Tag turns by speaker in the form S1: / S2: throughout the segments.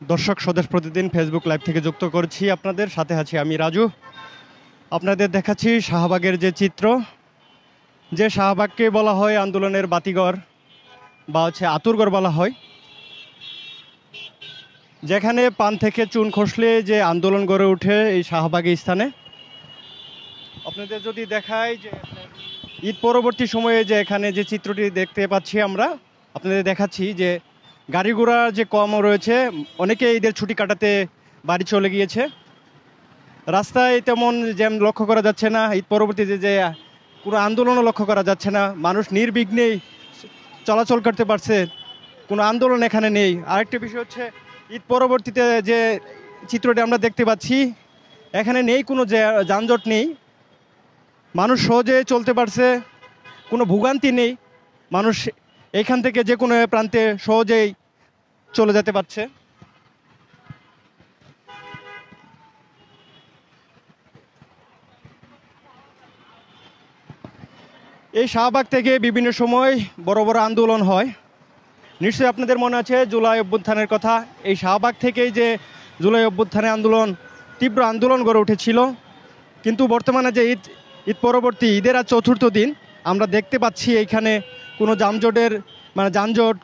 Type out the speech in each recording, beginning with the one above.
S1: দর্শক স্বদেশ প্রতিদিন ফেসবুক লাইভ থেকে যুক্ত করছি আপনাদের সাথে আছি আমি রাজু। আপনাদের দেখাচ্ছি শাহবাগের যে চিত্র, যে শাহবাগকে বলা হয় আন্দোলনের বাতিঘর বা আতুরঘর বলা হয়, যেখানে পান থেকে চুন খসলে যে আন্দোলন গড়ে ওঠে এই শাহবাগের স্থানে। আপনাদের যদি দেখাই যে ঈদ পরবর্তী সময়ে যে এখানে যে চিত্রটি দেখতে পাচ্ছি আমরা, আপনাদের দেখাচ্ছি যে গাড়ি ঘোড়া যে কম রয়েছে, অনেকে ঈদের ছুটি কাটাতে বাড়ি চলে গিয়েছে। রাস্তায় তেমন জ্যাম লক্ষ্য করা যাচ্ছে না। ঈদ পরবর্তীতে যে কোনো আন্দোলনও লক্ষ্য করা যাচ্ছে না, মানুষ নির্বিঘ্নেই চলাচল করতে পারছে, কোনো আন্দোলন এখানে নেই। আরেকটা বিষয় হচ্ছে ঈদ পরবর্তীতে যে চিত্রটি আমরা দেখতে পাচ্ছি, এখানে নেই কোনো যানজট নেই, মানুষ সহজে চলতে পারছে, কোনো ভোগান্তি নেই, মানুষ এখান থেকে যে কোনো প্রান্তে সহজেই চলে যেতে পারছে। এই শাহবাগ থেকে বিভিন্ন সময় বড় বড় আন্দোলন হয়। নিশ্চয়ই আপনাদের মনে আছে জুলাই অভ্যুত্থানের কথা। এই শাহবাগ থেকেই যে জুলাই অভ্যুত্থানের আন্দোলন, তীব্র আন্দোলন গড়ে উঠেছিল। কিন্তু বর্তমানে যে ঈদ পরবর্তী ঈদের আজ চতুর্থ দিন, আমরা দেখতে পাচ্ছি এইখানে কোনো যানজট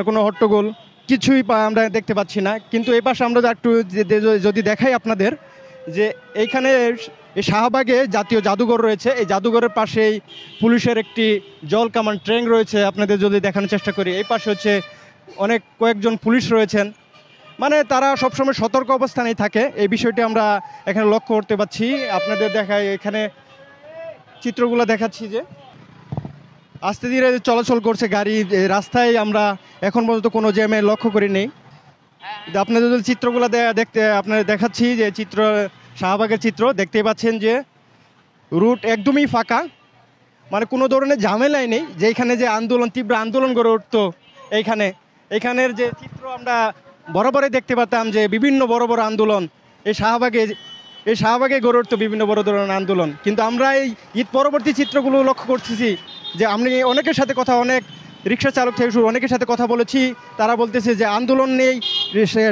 S1: কোনো হট্টগোল কিছুই আমরা দেখতে পাচ্ছি না। কিন্তু এই পাশে আমরা একটু যদি দেখাই আপনাদের, যে এইখানে এই শাহবাগে জাতীয় জাদুঘর রয়েছে। এই জাদুঘরের পাশেই পুলিশের একটি জল কামান ট্রেন রয়েছে। আপনাদের যদি দেখানোর চেষ্টা করি, এই পাশে কয়েকজন পুলিশ রয়েছেন, মানে তারা সবসময় সতর্ক অবস্থানেই থাকে। এই বিষয়টি আমরা এখানে লক্ষ্য করতে পারছি। আপনাদের দেখায় এখানে চিত্রগুলো দেখাচ্ছি যে আস্তে ধীরে চলাচল করছে গাড়ি রাস্তায়। আমরা এখন পর্যন্ত কোনো জ্যামে লক্ষ্য করি নেই। আপনাদের যদি চিত্রগুলো আপনাদের দেখাচ্ছি যে শাহবাগের চিত্র দেখতে পাচ্ছেন যে রুট একদমই ফাঁকা, মানে কোনো ধরনের ঝামেলাই নেই। যে এখানে যে তীব্র আন্দোলন গড়ে উঠতো, এখানের যে চিত্র আমরা বরাবরই দেখতে পাতাম যে বিভিন্ন বড় বড় আন্দোলন এই শাহবাগে গড়ে উঠতো, বিভিন্ন বড় ধরনের আন্দোলন। কিন্তু আমরা এই ঈদ পরবর্তী চিত্রগুলো লক্ষ্য করতেছি যে আমি অনেকের সাথে অনেক রিক্সা চালক থেকে শুরু অনেকের সাথে কথা বলেছি, তারা বলতেছে যে আন্দোলন নেই।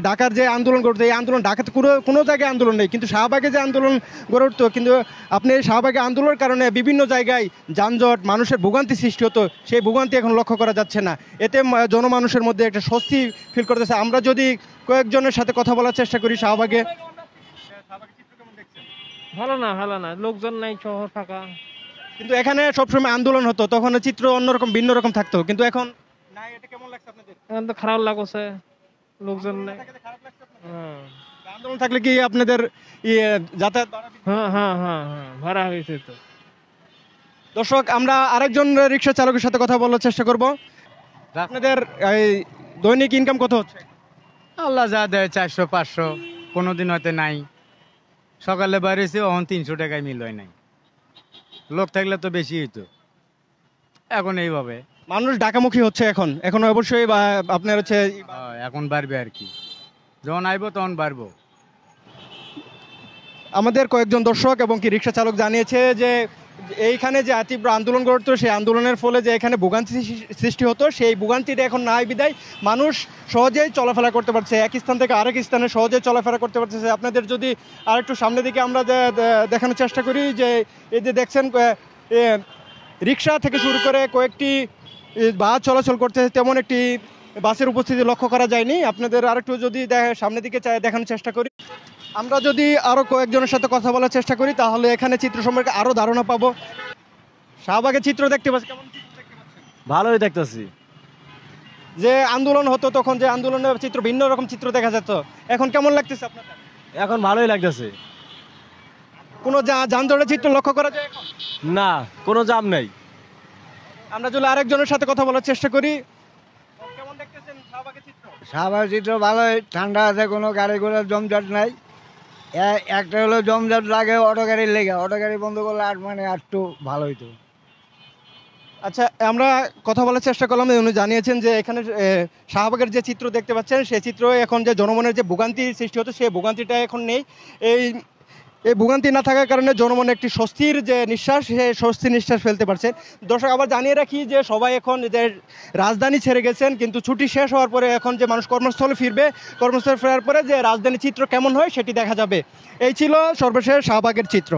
S1: ঢাকার যে আন্দোলন গড়তো, এই আন্দোলন ঢাকাতে কোনো জায়গায় আন্দোলন নেই, কিন্তু শাহবাগে যে আন্দোলন গড়ে উঠতো, কিন্তু আপনি এই শাহবাগে আন্দোলনের কারণে বিভিন্ন জায়গায় যানজট, মানুষের ভোগান্তি সৃষ্টি হতো, সেই ভোগান্তি এখন লক্ষ্য করা যাচ্ছে না। এতে জনমানুষের মধ্যে একটা স্বস্তি ফিল করতেছে। আমরা যদি কয়েকজনের সাথে কথা বলার চেষ্টা করি শাহবাগে,
S2: ভালো না, লোকজন নাই, শহর ফাঁকা।
S1: কিন্তু এখানে সবসময় আন্দোলন হতো, তখন চিত্র অন্যরকম ভিন্ন রকম থাকতো, কিন্তু এখন নাই। এটা কেমন লাগছে আপনাদের?
S2: এখন তো খারাপ লাগছে, লোকজন নাই।
S1: আন্দোলন থাকলে কি আপনাদের যাতায়াত
S2: ভাড়া হয়েছে তো।
S1: দর্শক, আমরা আরেকজন রিক্সা চালকের সাথে কথা বলার চেষ্টা করব। আপনাদের এই দৈনিক ইনকাম কত হচ্ছে?
S3: আল্লাহ যা দেয়, 400-500, কোনোদিন হয়তো নাই। সকালে বাড়িয়েছে, এখন 300 টাকায় মিল হয় নাই। লোক থাকলে তো বেশি হইতো। এখন এইভাবে
S1: মানুষ ঢাকামুখী হচ্ছে এখন অবশ্যই আপনার
S3: এখন বাড়বে আর কি, যখন আইবো তখন বাড়বো।
S1: আমাদের কয়েকজন দর্শক এবং কি রিক্সা চালক জানিয়েছে যে এইখানে যে তীব্র আন্দোলন করতো, সেই আন্দোলনের ফলে যে এখানে ভোগান্তি সৃষ্টি হতো, সেই ভোগান্তিটা এখন নাই বিদায় মানুষ সহজেই চলাফেরা করতে পারছে, এক স্থান থেকে আরেক স্থানে সহজেই চলাফেরা করতে পারতেছে। আপনাদের যদি আর একটু সামনের দিকে আমরা দেখানোর চেষ্টা করি, যে এই যে দেখছেন রিক্সা থেকে শুরু করে কয়েকটি বাস চলাচল করতেছে, তেমন একটি বাসের উপস্থিতি লক্ষ্য করা যায়নি। আপনাদের আরেকটু যদি সামনের দিকে দেখানোর চেষ্টা করি, আমরা যদি আরো কয়েকজনের সাথে কথা বলার চেষ্টা করি, তাহলে এখানে চিত্র সম্পর্কে আরো ধারণা পাবো। শাহবাগের চিত্র দেখতে পাচ্ছি, কেমন চিত্র দেখতে পাচ্ছেন?
S4: ভালোই দেখতেছি।
S1: যে আন্দোলন হতো তখন যে আন্দোলনের চিত্র, ভিন্ন রকম চিত্র দেখা যেত, এখন কেমন লাগতেছে আপনাদের?
S4: এখন ভালোই লাগতেছে।
S1: কোনো যানজটের চিত্র লক্ষ্য করা যায় এখন?
S4: না, কোনো জাম নাই।
S1: আমরা যদি আরেকজনের সাথে কথা বলার চেষ্টা করি, কেমন দেখতেছেন শাহবাগের চিত্র?
S5: শাহবাগ চিত্র ভালোই, ঠান্ডা আছে, কোনো গাড়ি ঘোড়ার জমজট নাই। একটা হলো জমজট লাগে অটো গাড়ির লেগে, অটো গাড়ি বন্ধ করলে একটু ভালো হইতো।
S1: আচ্ছা, আমরা কথা বলার চেষ্টা করলাম, উনি জানিয়েছেন যে এখানে শাহবাগের যে চিত্র দেখতে পাচ্ছেন, সেই চিত্র এখন যে জনমনের যে ভোগান্তি সৃষ্টি হতো, সেই ভোগান্তিটা এখন নেই। এই এই ভোগান্তি না থাকার কারণে জনমনে একটি স্বস্তির যে নিঃশ্বাস, সেই স্বস্তির নিঃশ্বাস ফেলতে পারছেন। দর্শক আবার জানিয়ে রাখি যে সবাই এখন যে রাজধানী ছেড়ে গেছেন, কিন্তু ছুটি শেষ হওয়ার পরে এখন যে মানুষ কর্মস্থলে ফিরবে, কর্মস্থলে ফেরার পরে যে রাজধানীর চিত্র কেমন হয় সেটি দেখা যাবে। এই ছিল সর্বশেষ শাহবাগের চিত্র।